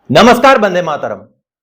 नमस्कार, वंदे मातरम।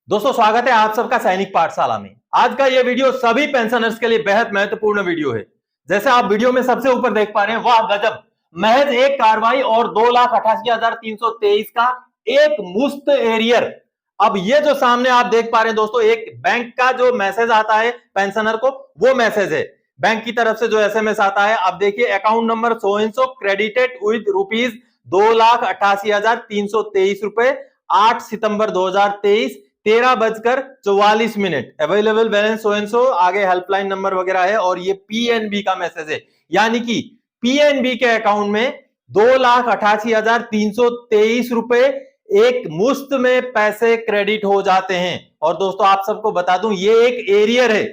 दोस्तों, स्वागत है आप सबका सैनिक पाठशाला में। आज का यह वीडियो सभी पेंशनर्स के लिए बेहद महत्वपूर्ण वीडियो है। जैसे आप वीडियो में सबसे ऊपर देख पा रहे हैं, वाह गजब, महज एक कार्रवाई और 2,88,323 का एक मुफ्त एरियर। अब ये जो सामने आप देख पा रहे हैं दोस्तों, एक बैंक का जो मैसेज आता है पेंशनर को, वो मैसेज है बैंक की तरफ से जो एसएमएस आता है। अब देखिए, account number so and so credited with rupees 2,88,323 रुपए 8 सितंबर 2023 13:44। Available balance so and so, आगे हेल्पलाइन नंबर वगैरह है और ये पीएनबी का मैसेज है, यानी कि पीएनबी के अकाउंट में 2,88,323 रुपए एक मुफ्त में पैसे क्रेडिट हो जाते हैं। और दोस्तों, आप सबको बता दूं, ये एक एरियर है।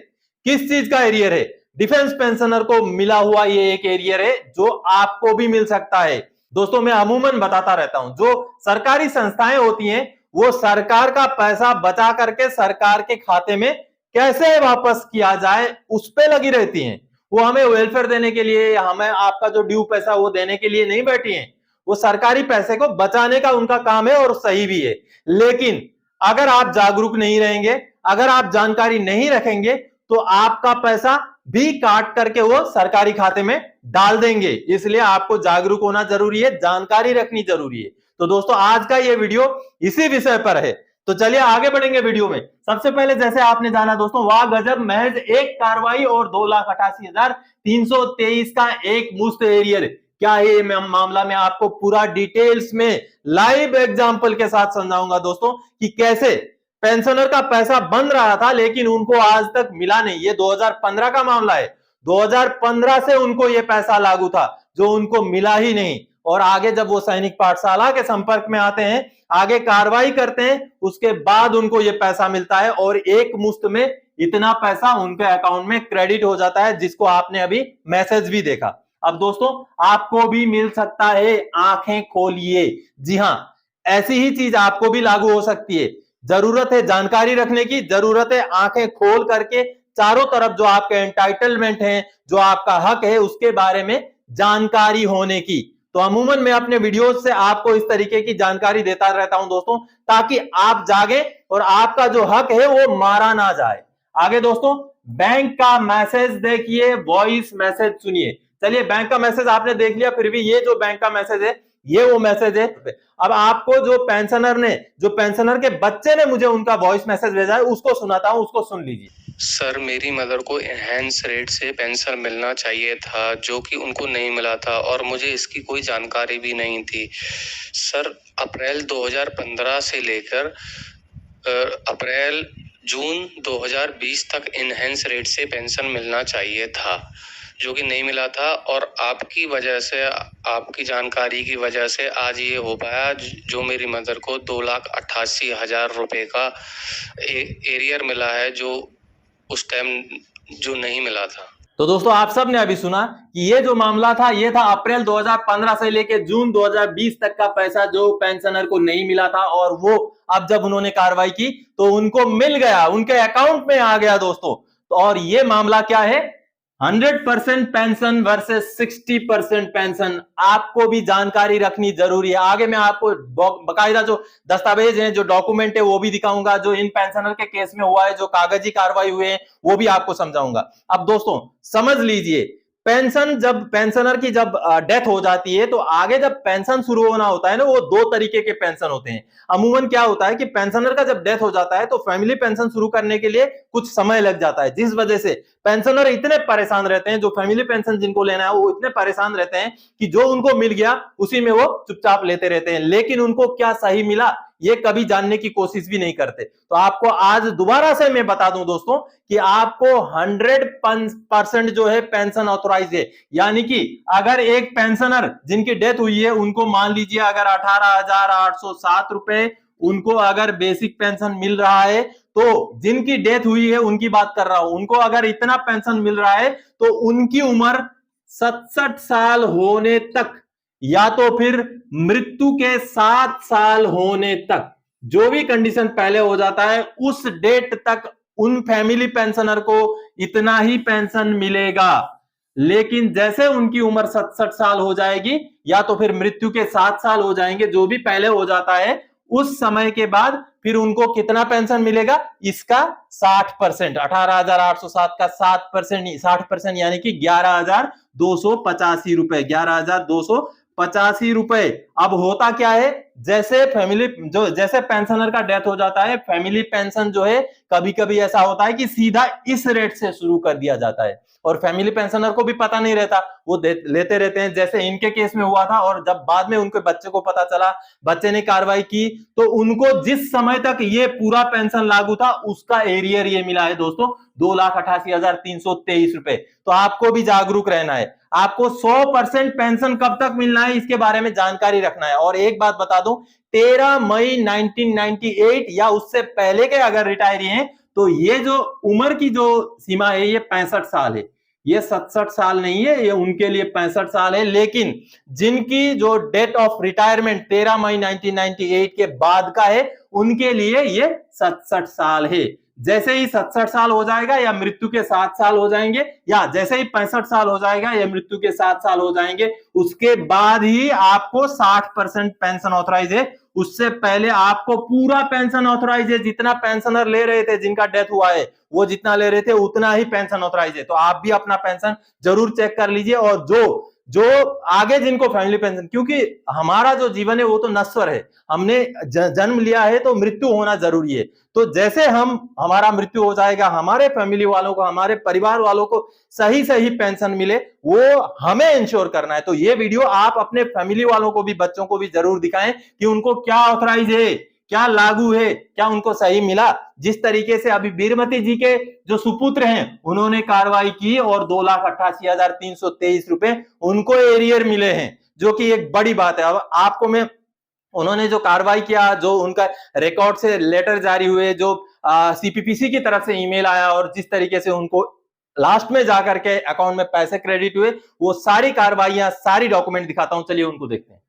किस चीज का एरियर है? डिफेंस पेंशनर को मिला हुआ ये एक एरियर है, जो आपको भी मिल सकता है। दोस्तों, मैं अमूमन बताता रहता हूं, जो सरकारी संस्थाएं होती हैं वो सरकार का पैसा बचा करके सरकार के खाते में कैसे वापस किया जाए उस पे लगी रहती हैं। वो हमें वेलफेयर देने के लिए, हमें आपका जो ड्यू पैसा वो देने के लिए नहीं बैठी हैं। वो सरकारी पैसे को बचाने का उनका काम है और सही भी है। लेकिन अगर आप जागरूक नहीं रहेंगे, अगर आप जानकारी नहीं रखेंगे, तो आपका पैसा भी काट करके वो सरकारी खाते में डाल देंगे। इसलिए आपको जागरूक होना जरूरी है, जानकारी रखनी जरूरी है। तो दोस्तों, आज का ये वीडियो इसी विषय पर है। तो चलिए आगे बढ़ेंगे वीडियो में। सबसे पहले, जैसे आपने जाना दोस्तों, वाह गजब, महज एक कार्रवाई और 2,88,323 का एक मुफ्त एरियर। क्या है ये मामला? मैं आपको पूरा डिटेल्स में लाइव एग्जांपल के साथ समझाऊंगा दोस्तों, कि कैसे पेंशनर का पैसा बन रहा था लेकिन उनको आज तक मिला नहीं। ये 2015 का मामला है। 2015 से उनको ये पैसा लागू था, जो उनको मिला ही नहीं। और आगे जब वो सैनिक पाठशाला के संपर्क में आते हैं, आगे कार्रवाई करते हैं, उसके बाद उनको ये पैसा मिलता है और एक मुश्त में इतना पैसा उनके अकाउंट में क्रेडिट हो जाता है, जिसको आपने अभी मैसेज भी देखा। अब दोस्तों, आपको भी मिल सकता है, आंखें खोलिए। जी हां, ऐसी ही चीज आपको भी लागू हो सकती है। जरूरत है जानकारी रखने की, जरूरत है आंखें खोल करके चारों तरफ जो आपके एंटाइटलमेंट है, जो आपका हक है, उसके बारे में जानकारी होने की। तो अमूमन मैं अपने वीडियोस से आपको इस तरीके की जानकारी देता रहता हूं दोस्तों, ताकि आप जागे और आपका जो हक है वो मारा ना जाए। आगे दोस्तों, बैंक का मैसेज देखिए, वॉइस मैसेज सुनिए। चलिए, बैंक का मैसेज आपने देख लिया, फिर भी ये जो बैंक का मैसेज है, ये वो मैसेज है। अब आपको जो पेंशनर के बच्चे ने मुझे उनका वॉइस मैसेज भेजा है, उसको सुनाता हूं, उसको सुन लीजिए। सर, मेरी मदर को एनहांस रेट से पेंशन मिलना चाहिए था, जो कि उनको नहीं मिला था और मुझे इसकी कोई जानकारी भी नहीं थी। सर, अप्रैल 2015 से लेकर अप्रैल जून 2020 तक एनहांस रेट से पेंशन मिलना चाहिए था, जो कि नहीं मिला था। और आपकी वजह से, आपकी जानकारी की वजह से आज ये हो पाया, जो मेरी मदर को 2,88,000 रुपए का एरियर मिला है, जो उस टाइम जो नहीं मिला था। तो दोस्तों, आप सब ने अभी सुना कि ये जो मामला था, ये था अप्रैल 2015 से लेकर जून 2020 तक का पैसा जो पेंशनर को नहीं मिला था, और वो अब जब उन्होंने कार्रवाई की तो उनको मिल गया, उनके अकाउंट में आ गया दोस्तों। तो और ये मामला क्या है? 100% पेंशन वर्सेस 60% पेंशन। आपको भी जानकारी रखनी जरूरी है। आगे मैं आपको बकायदा जो दस्तावेज हैं, जो डॉक्यूमेंट है, वो भी दिखाऊंगा, जो इन पेंशनर के केस में हुआ है, जो कागजी कार्रवाई हुए हैं, वो भी आपको समझाऊंगा। अब दोस्तों, समझ लीजिए, पेंशनर की जब डेथ हो जाती है, तो आगे जब पेंशन शुरू होना होता है ना, वो दो तरीके के पेंशन होते हैं। अमूमन क्या होता है कि पेंशनर का जब डेथ हो जाता है तो फैमिली पेंशन शुरू करने के लिए कुछ समय लग जाता है, जिस वजह से पेंशनर इतने परेशान रहते हैं, जो फैमिली पेंशन जिनको लेना है वो इतने परेशान रहते हैं कि जो उनको मिल गया उसी में वो चुपचाप लेते रहते हैं। लेकिन उनको क्या सही मिला, ये कभी जानने की कोशिश भी नहीं करते। तो आपको आज दोबारा से मैं बता दूं दोस्तों, कि आपको 100% जो है पेंशन ऑथोराइज है। यानी कि अगर एक पेंशनर जिनकी डेथ हुई है, उनको मान लीजिए अगर 18,807 रुपए उनको अगर बेसिक पेंशन मिल रहा है, तो जिनकी डेथ हुई है उनकी बात कर रहा हूं, उनको अगर इतना पेंशन मिल रहा है तो उनकी उम्र 67 साल होने तक, या तो फिर मृत्यु के 7 साल होने तक, जो भी कंडीशन पहले हो जाता है, उस डेट तक उन फैमिली पेंशनर को इतना ही पेंशन मिलेगा। लेकिन जैसे उनकी उम्र 67 साल हो जाएगी, या तो फिर मृत्यु के 7 साल हो जाएंगे, जो भी पहले हो जाता है, उस समय के बाद फिर उनको कितना पेंशन मिलेगा, इसका 60%, 18,807 का 60% यानी कि 11,285 रुपए, 11,285 रुपए। अब होता क्या है, जैसे पेंशनर का डेथ हो जाता है, फैमिली पेंशन जो है कभी कभी ऐसा होता है कि सीधा इस रेट से शुरू कर दिया जाता है और फैमिली पेंशनर को भी पता नहीं रहता, वो लेते रहते हैं, जैसे इनके केस में हुआ था। और जब बाद में उनके बच्चे को पता चला, बच्चे ने कार्रवाई की, तो उनको जिस समय तक ये पूरा पेंशन लागू था उसका एरियर ये मिला है दोस्तों, 2,88,323 रुपए। तो आपको भी जागरूक रहना है, आपको 100% पेंशन कब तक मिलना है इसके बारे में जानकारी रखना है। और एक बात बता दूं, 13 मई 1998 या उससे पहले के अगर रिटायरी हैं तो ये जो उम्र की जो सीमा है ये 65 साल है, ये 67 साल नहीं है, ये उनके लिए 65 साल है। लेकिन जिनकी जो डेट ऑफ रिटायरमेंट 13 मई 1998 के बाद का है उनके लिए ये 67 साल है। जैसे ही 67 साल हो जाएगा या मृत्यु के 7 साल हो जाएंगे, या जैसे ही 65 साल हो जाएगा या मृत्यु के 7 साल हो जाएंगे, उसके बाद ही आपको 60% पेंशन ऑथराइज है। उससे पहले आपको पूरा पेंशन ऑथराइज है, जितना पेंशनर ले रहे थे, जिनका डेथ हुआ है वो जितना ले रहे थे उतना ही पेंशन ऑथराइज है। तो आप भी अपना पेंशन जरूर चेक कर लीजिए। और जो आगे जिनको फैमिली पेंशन, क्योंकि हमारा जो जीवन है वो तो नश्वर है, हमने जन्म लिया है तो मृत्यु होना जरूरी है। तो जैसे हमारा मृत्यु हो जाएगा, हमारे फैमिली वालों को, हमारे परिवार वालों को सही पेंशन मिले, वो हमें इंश्योर करना है। तो ये वीडियो आप अपने फैमिली वालों को भी, बच्चों को भी जरूर दिखाएं कि उनको क्या ऑथराइज है, क्या लागू है, क्या उनको सही मिला। जिस तरीके से अभी बीरमती जी के जो सुपुत्र हैं उन्होंने कार्रवाई की और 2,88,323 रुपए उनको एरियर मिले हैं, जो कि एक बड़ी बात है। अब आपको मैं, उन्होंने जो कार्रवाई किया, जो उनका रिकॉर्ड से लेटर जारी हुए, जो सीपीपीसी की तरफ से ईमेल आया और जिस तरीके से उनको लास्ट में जाकर के अकाउंट में पैसे क्रेडिट हुए, वो सारी कार्रवाइयां, सारी डॉक्यूमेंट दिखाता हूं, चलिए उनको देखते हैं।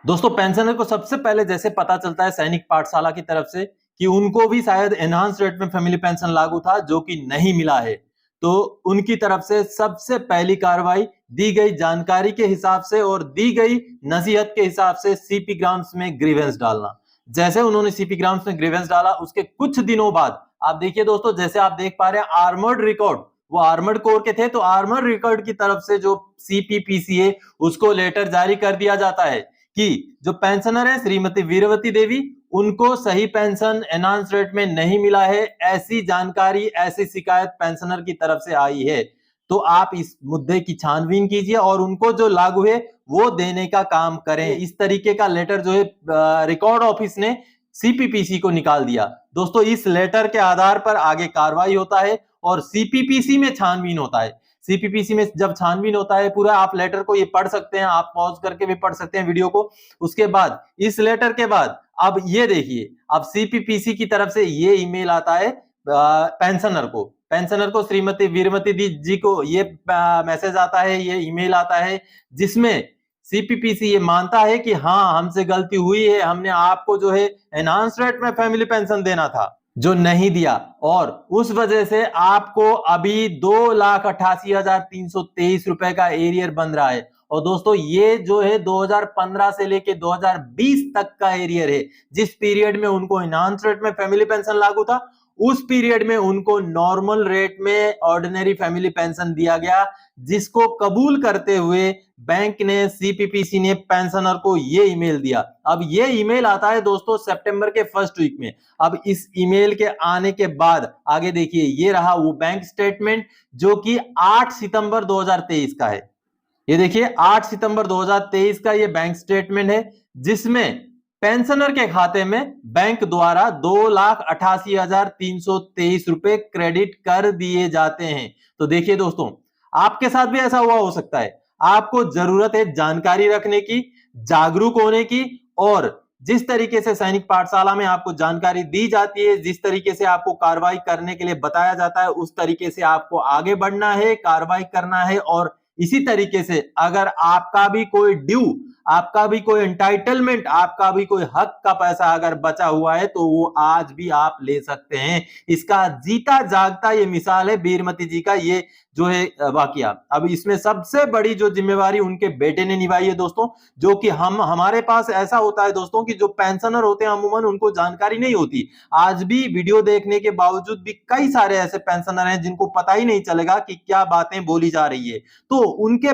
दोस्तों, पेंशनर को सबसे पहले जैसे पता चलता है सैनिक पाठशाला की तरफ से कि उनको भी शायद एनहांस रेट में फैमिली पेंशन लागू था, जो कि नहीं मिला है, तो उनकी तरफ से सबसे पहली कार्रवाई दी गई जानकारी के हिसाब से और दी गई नसीहत के हिसाब से सीपी ग्राम्स में ग्रीवेंस डालना। जैसे उन्होंने सीपी ग्राम्स में ग्रीवेंस डाला, उसके कुछ दिनों बाद आप देखिए दोस्तों, जैसे आप देख पा रहे हैं आर्मर्ड रिकॉर्ड, वो आर्मर्ड कोर के थे, तो आर्मर्ड रिकॉर्ड की तरफ से जो सीपीपीसी है उसको लेटर जारी कर दिया जाता है कि जो पेंशनर है श्रीमती वीरवती देवी, उनको सही पेंशन एनहांस रेट में नहीं मिला है, ऐसी जानकारी, ऐसी शिकायत पेंशनर की तरफ से आई है। तो आप इस मुद्दे की छानबीन कीजिए और उनको जो लागू है वो देने का काम करें। इस तरीके का लेटर जो है रिकॉर्ड ऑफिस ने सीपीपीसी को निकाल दिया। दोस्तों, इस लेटर के आधार पर आगे कार्रवाई होता है और सीपीपीसी में छानबीन होता है। सीपीपीसी में जब छानबीन होता है, पूरा आप लेटर को ये पढ़ सकते हैं, आप पॉज करके भी पढ़ सकते हैं वीडियो को। उसके बाद इस लेटर के बाद अब ये देखिए, अब सीपीपीसी की तरफ से ये ईमेल आता है पेंशनर को श्रीमती वीरमती जी को ये मैसेज आता है, ये ईमेल आता है, जिसमें सीपीपीसी ये मानता है कि हाँ, हमसे गलती हुई है, हमने आपको जो है एनहांस रेट में फैमिली पेंशन देना था जो नहीं दिया, और उस वजह से आपको अभी 2,88,323 रुपए का एरियर बन रहा है। और दोस्तों, ये जो है 2015 से लेके 2020 तक का एरियर है। जिस पीरियड में उनको एनहांस रेट में फैमिली पेंशन लागू था, उस पीरियड में उनको नॉर्मल रेट में ऑर्डिनरी फैमिली पेंशन दिया गया, जिसको कबूल करते हुए बैंक ने, सीपीपीसी ने पेंशनर को ये ईमेल दिया। अब ये ईमेल आता है दोस्तों सितंबर के फर्स्ट वीक में। अब इस ईमेल के आने के बाद आगे देखिए, ये रहा वो बैंक स्टेटमेंट जो कि 8 सितंबर 2023 का है। ये देखिए 8 सितंबर 2023 का ये बैंक स्टेटमेंट है, जिसमें पेंशनर के खाते में बैंक द्वारा 2,88,323 रुपए क्रेडिट कर दिए जाते हैं। तो देखिए दोस्तों, आपके साथ भी ऐसा हुआ हो सकता है। आपको जरूरत है जानकारी रखने की, जागरूक होने की, और जिस तरीके से सैनिक पाठशाला में आपको जानकारी दी जाती है, जिस तरीके से आपको कार्रवाई करने के लिए बताया जाता है, उस तरीके से आपको आगे बढ़ना है, कार्रवाई करना है। और इसी तरीके से अगर आपका भी कोई ड्यू आपका भी कोई एंटाइटलमेंट, आपका भी कोई हक का पैसा अगर बचा हुआ है तो वो आज भी आप ले सकते हैं। इसका जीता जागता ये मिसाल है बीरमती जी का ये जो है वाकया। अब इसमें सबसे बड़ी जो जिम्मेवारी उनके बेटे ने निभाई है दोस्तों, जो कि हमारे पास ऐसा होता है दोस्तों कि जो पेंशनर होते हैं अमूमन उनको जानकारी नहीं होती। आज भी वीडियो देखने के बावजूद भी कई सारे ऐसे पेंशनर हैं जिनको पता ही नहीं चलेगा कि क्या बातें बोली जा रही है। तो उनके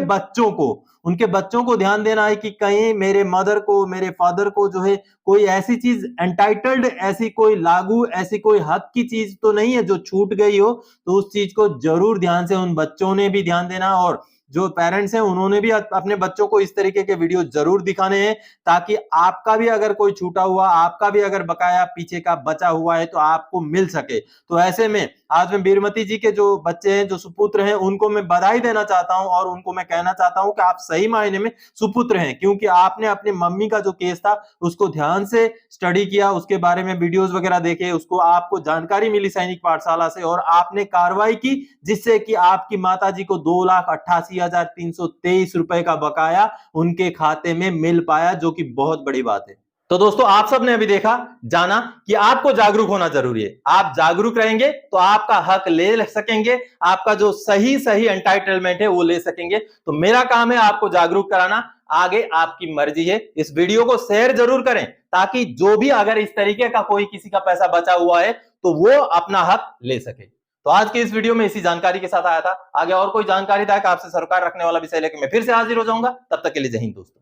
बच्चों को ध्यान देना है कि कहीं मेरे मदर को, मेरे फादर को जो है कोई ऐसी चीज एंटाइटल्ड, ऐसी कोई लागू, ऐसी कोई हक की चीज तो नहीं है जो छूट गई हो। तो उस चीज को जरूर ध्यान से उन बच्चों ने भी ध्यान देना, और जो पेरेंट्स हैं उन्होंने भी अपने बच्चों को इस तरीके के वीडियो जरूर दिखाने हैं, ताकि आपका भी अगर कोई छूटा हुआ, आपका भी अगर बकाया पीछे का बचा हुआ है तो आपको मिल सके। तो ऐसे में आज मैं बीरमती जी के जो बच्चे हैं, जो सुपुत्र हैं, उनको मैं बधाई देना चाहता हूं और उनको मैं कहना चाहता हूं कि आप सही मायने में सुपुत्र हैं, क्योंकि आपने अपने मम्मी का जो केस था उसको ध्यान से स्टडी किया, उसके बारे में वीडियोस वगैरह देखे, उसको आपको जानकारी मिली सैनिक पाठशाला से, और आपने कार्रवाई की जिससे कि आपकी माताजी को 2,88,323 रुपए का बकाया उनके खाते में मिल पाया, जो कि बहुत बड़ी बात है। तो दोस्तों आप सबने अभी देखा, जाना कि आपको जागरूक होना जरूरी है। आप जागरूक रहेंगे तो आपका हक ले सकेंगे, आपका जो सही एंटाइटलमेंट है वो ले सकेंगे। तो मेरा काम है आपको जागरूक कराना, आगे आपकी मर्जी है। इस वीडियो को शेयर जरूर करें ताकि जो भी अगर इस तरीके का कोई किसी का पैसा बचा हुआ है तो वो अपना हक ले सके। तो आज की इस वीडियो में इसी जानकारी के साथ आया था। आगे और कोई जानकारी था कि आपसे सरोकार रखने वाला विषय लेकर मैं फिर से हाजिर हो जाऊंगा। तब तक के लिए जय हिंद दोस्तों।